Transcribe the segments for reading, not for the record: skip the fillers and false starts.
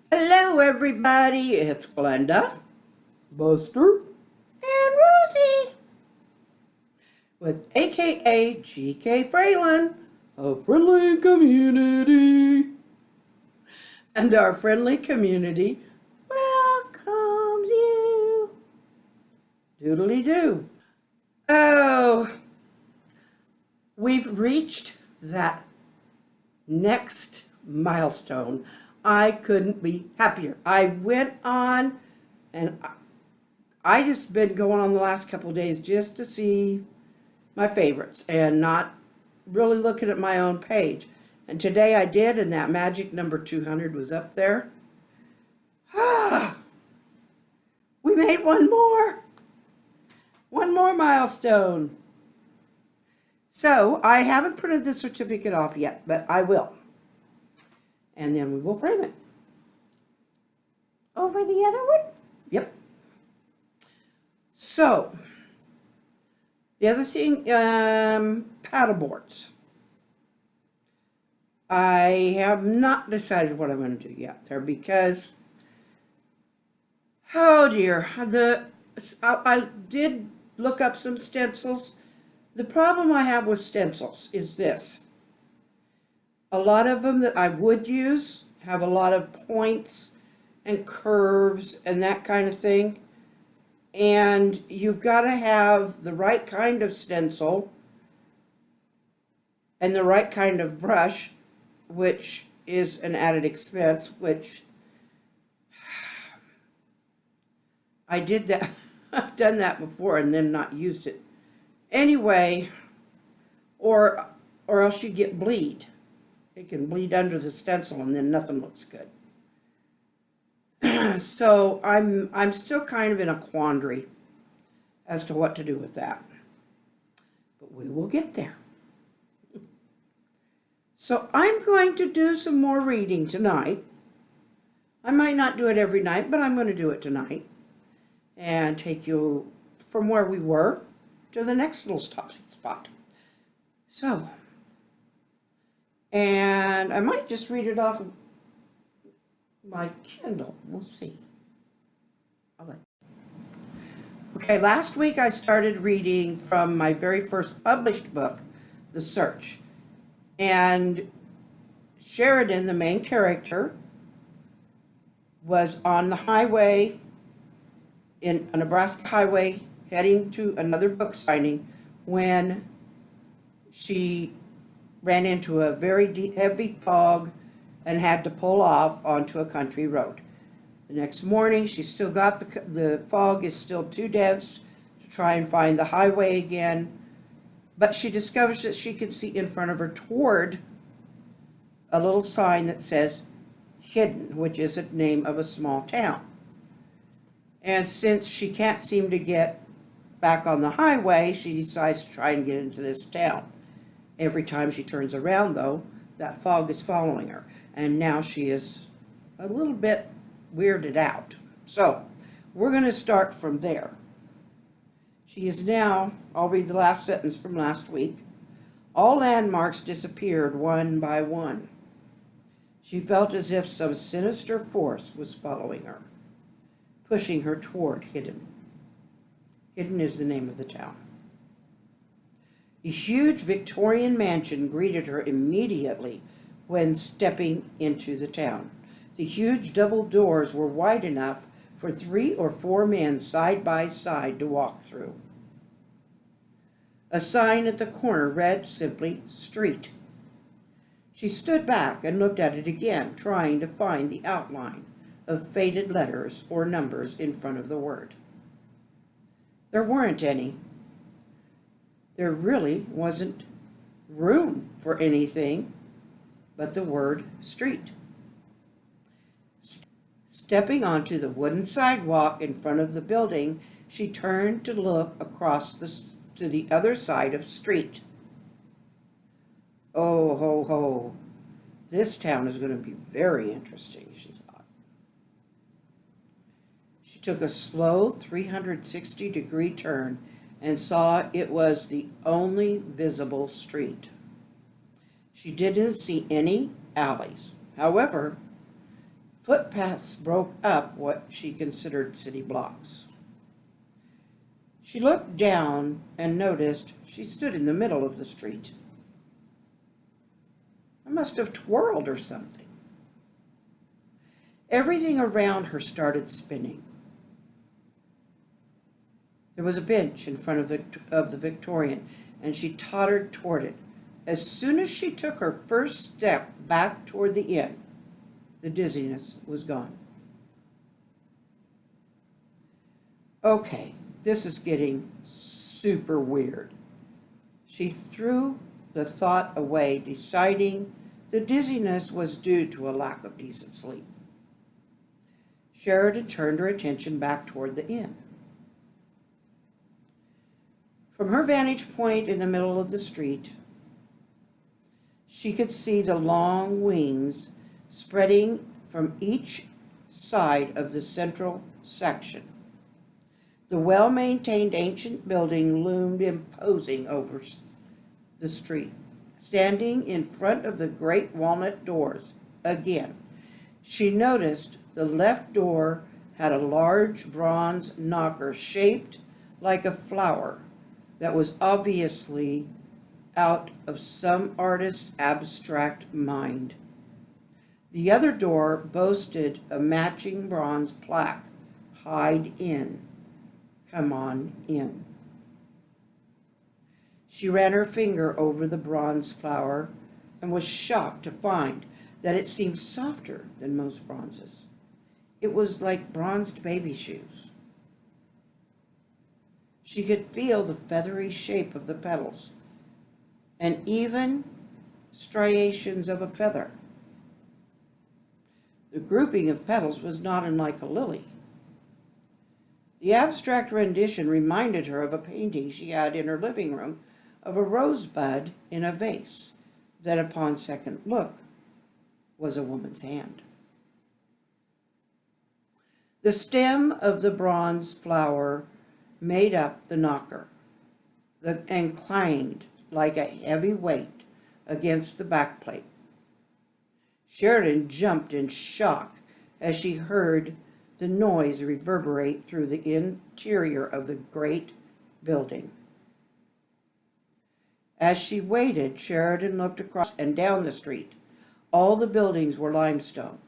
Hello, everybody. It's Glenda, Buster, and Rosie with AKA GK Fralin, a friendly community. and our friendly community welcomes you. Doodly doo. Oh, we've reached that next milestone. I couldn't be happier. I went on and I just been going on the last couple of days just to see my favorites and not really looking at my own page. And today I did, and that magic number 200 was up there. Ah, we made one more milestone. So I haven't printed the certificate off yet, but I will. And then we will frame it. Over the other one? Yep. So, the other thing, paddle boards. I have not decided what I'm going to do yet there because, oh dear, I did look up some stencils. The problem I have with stencils is this. A lot of them that I would use have a lot of points and curves and that kind of thing. And you've got to have the right kind of stencil and the right kind of brush, which is an added expense, which I did that. I've done that before and then not used it. Anyway, or else you get bleed. It can bleed under the stencil and then nothing looks good. So I'm still kind of in a quandary as to what to do with that. But we will get there. So I'm going to do some more reading tonight. I might not do it every night, but I'm going to do it tonight. And take you from where we were to the next little stopping spot. So, and I might just read it off of my Kindle. We'll see. Okay, last week I started reading from my very first published book, The Search. And Sheridan, the main character, was on the highway, in a Nebraska highway, heading to another book signing when she ran into a very heavy fog and had to pull off onto a country road. The next morning, she still got the fog is still too dense to try and find the highway again, but she discovers that she can see in front of her toward a little sign that says Hidden, which is the name of a small town. And since she can't seem to get back on the highway, she decides to try and get into this town. Every time she turns around, though, that fog is following her. And now she is a little bit weirded out. So, we're going to start from there. She is now, I'll read the last sentence from last week. All landmarks disappeared one by one. She felt as if some sinister force was following her, pushing her toward Hidden. Hidden is the name of the town. A huge Victorian mansion greeted her immediately when stepping into the town. The huge double doors were wide enough for 3 or 4 men side by side to walk through. A sign at the corner read simply, Street. She stood back and looked at it again, trying to find the outline of faded letters or numbers in front of the word. There weren't any. There really wasn't room for anything but the word street. Stepping onto the wooden sidewalk in front of the building, she turned to look across to the other side of street. Oh, ho, ho. This town is going to be very interesting, she thought. She took a slow 360-degree turn and saw it was the only visible street. She didn't see any alleys. However, Footpaths broke up what she considered city blocks. She looked down and noticed she stood in the middle of the street. I must have twirled or something. Everything around her started spinning. There was a bench in front of the Victorian, and she tottered toward it. As soon as she took her first step back toward the inn, the dizziness was gone. Okay, this is getting super weird. She threw the thought away, deciding the dizziness was due to a lack of decent sleep. Sheridan turned her attention back toward the inn. From her vantage point in the middle of the street, she could see the long wings spreading from each side of the central section. The well-maintained ancient building loomed imposing over the street. Standing in front of the great walnut doors again, she noticed the left door had a large bronze knocker shaped like a flower that was obviously out of some artist's abstract mind. The other door boasted a matching bronze plaque, "Hide in, come on in." She ran her finger over the bronze flower and was shocked to find that it seemed softer than most bronzes. It was like bronzed baby shoes. She could feel the feathery shape of the petals and even striations of a feather. The grouping of petals was not unlike a lily. The abstract rendition reminded her of a painting she had in her living room of a rosebud in a vase that, upon second look, was a woman's hand. The stem of the bronze flower made up the knocker and clanged like a heavy weight against the backplate. Sheridan jumped in shock as she heard the noise reverberate through the interior of the great building. As she waited, Sheridan looked across and down the street. All the buildings were limestone.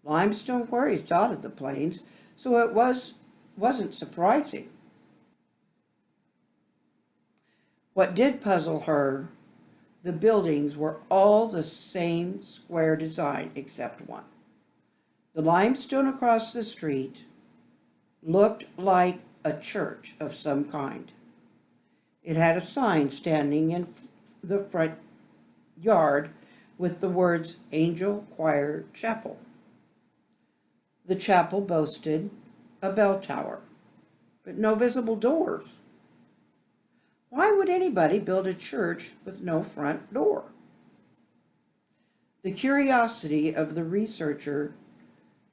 Limestone quarries dotted the plains, so it wasn't surprising. What did puzzle her, the buildings were all the same square design except one. The limestone across the street looked like a church of some kind. It had a sign standing in the front yard with the words Angel Choir Chapel. The chapel boasted a bell tower, but no visible doors. Why would anybody build a church with no front door? The curiosity of the researcher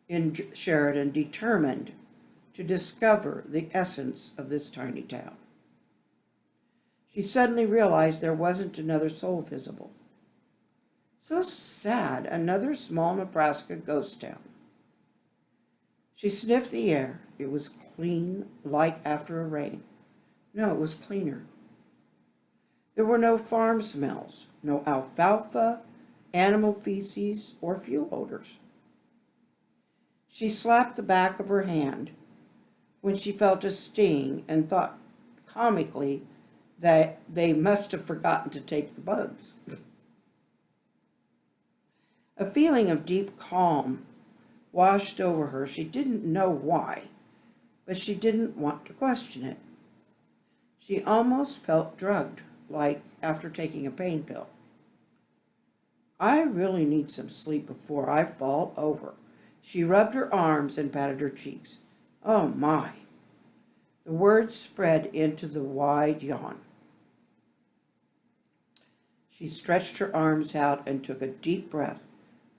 in Sheridan determined to discover the essence of this tiny town. She suddenly realized there wasn't another soul visible. So sad, another small Nebraska ghost town. She sniffed the air. It was clean, like after a rain. No, it was cleaner. There were no farm smells, no alfalfa, animal feces, or fuel odors. She slapped the back of her hand when she felt a sting and thought comically that they must have forgotten to take the bugs. A feeling of deep calm washed over her. She didn't know why, but she didn't want to question it. She almost felt drugged, like after taking a pain pill. I really need some sleep before I fall over. She rubbed her arms and patted her cheeks. Oh my. The words spread into the wide yawn. She stretched her arms out and took a deep breath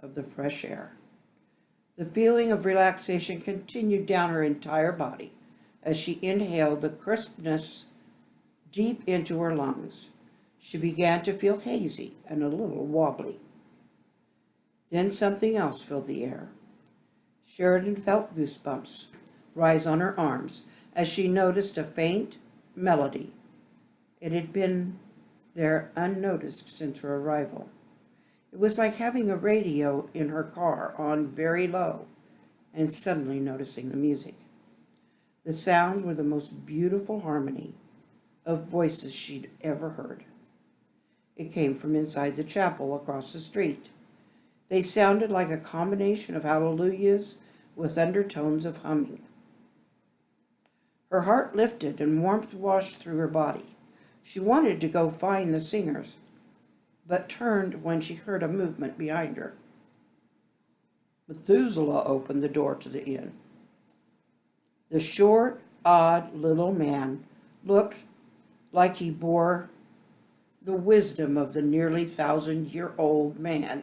of the fresh air. The feeling of relaxation continued down her entire body as she inhaled the crispness deep into her lungs. She began to feel hazy and a little wobbly. Then something else filled the air, Sheridan felt goosebumps rise on her arms as she noticed a faint melody. It had been there unnoticed since her arrival. It was like having a radio in her car on very low and suddenly noticing the music. The sounds were the most beautiful harmony of voices she'd ever heard. It came from inside the chapel across the street. They sounded like a combination of hallelujahs with undertones of humming. Her heart lifted and warmth washed through her body. She wanted to go find the singers, but turned when she heard a movement behind her. Methuselah opened the door to the inn. The short, odd little man looked like he bore the wisdom of the nearly 1,000-year-old man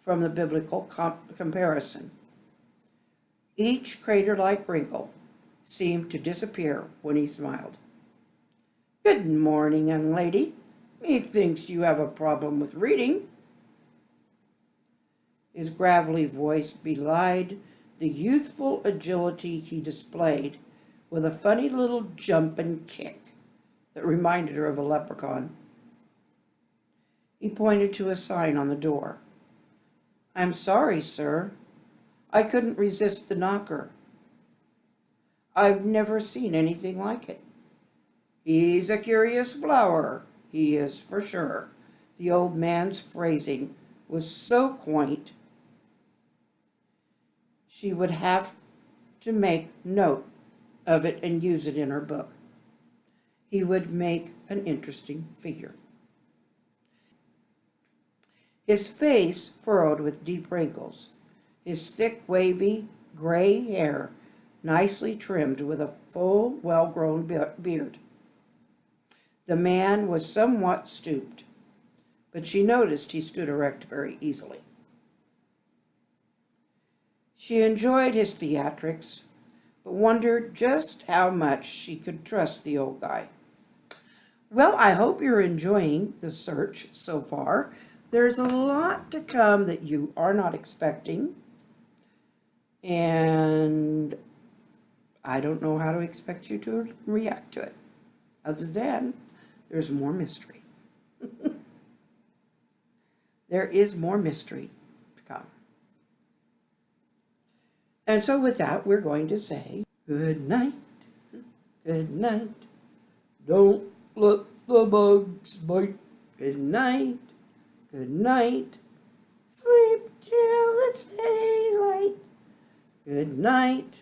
from the biblical comparison. Each crater-like wrinkle seemed to disappear when he smiled. "Good morning, young lady. Methinks you have a problem with reading." His gravelly voice belied the youthful agility he displayed with a funny little jump and kick that reminded her of a leprechaun. He pointed to a sign on the door. "I'm sorry, sir. I couldn't resist the knocker. I've never seen anything like it." "He's a curious flower, he is for sure." The old man's phrasing was so quaint, she would have to make note of it and use it in her book. He would make an interesting figure. His face furrowed with deep wrinkles, his thick, wavy, gray hair nicely trimmed with a full, well-grown beard. The man was somewhat stooped, but she noticed he stood erect very easily. She enjoyed his theatrics, but wondered just how much she could trust the old guy. Well, I hope you're enjoying the search so far. There's a lot to come that you are not expecting, and I don't know how to expect you to react to it, other than there's more mystery. There is more mystery to come. And so with that, we're going to say good night, good night. Don't let the bugs bite. Good night, good night. Sleep till it's daylight. Good night,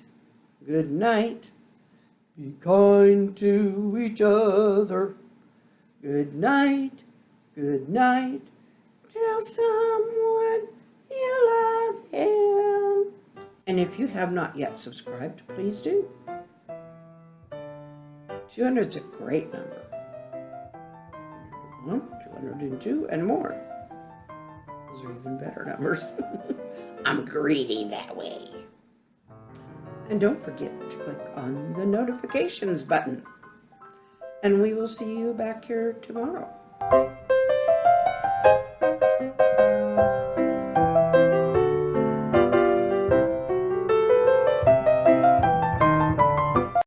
good night. Be kind to each other. Good night, good night. Tell someone you love him. And if you have not yet subscribed, please do. 200 is a great number. 202 and more. Those are even better numbers. I'm greedy that way. And don't forget to click on the notifications button. And we will see you back here tomorrow.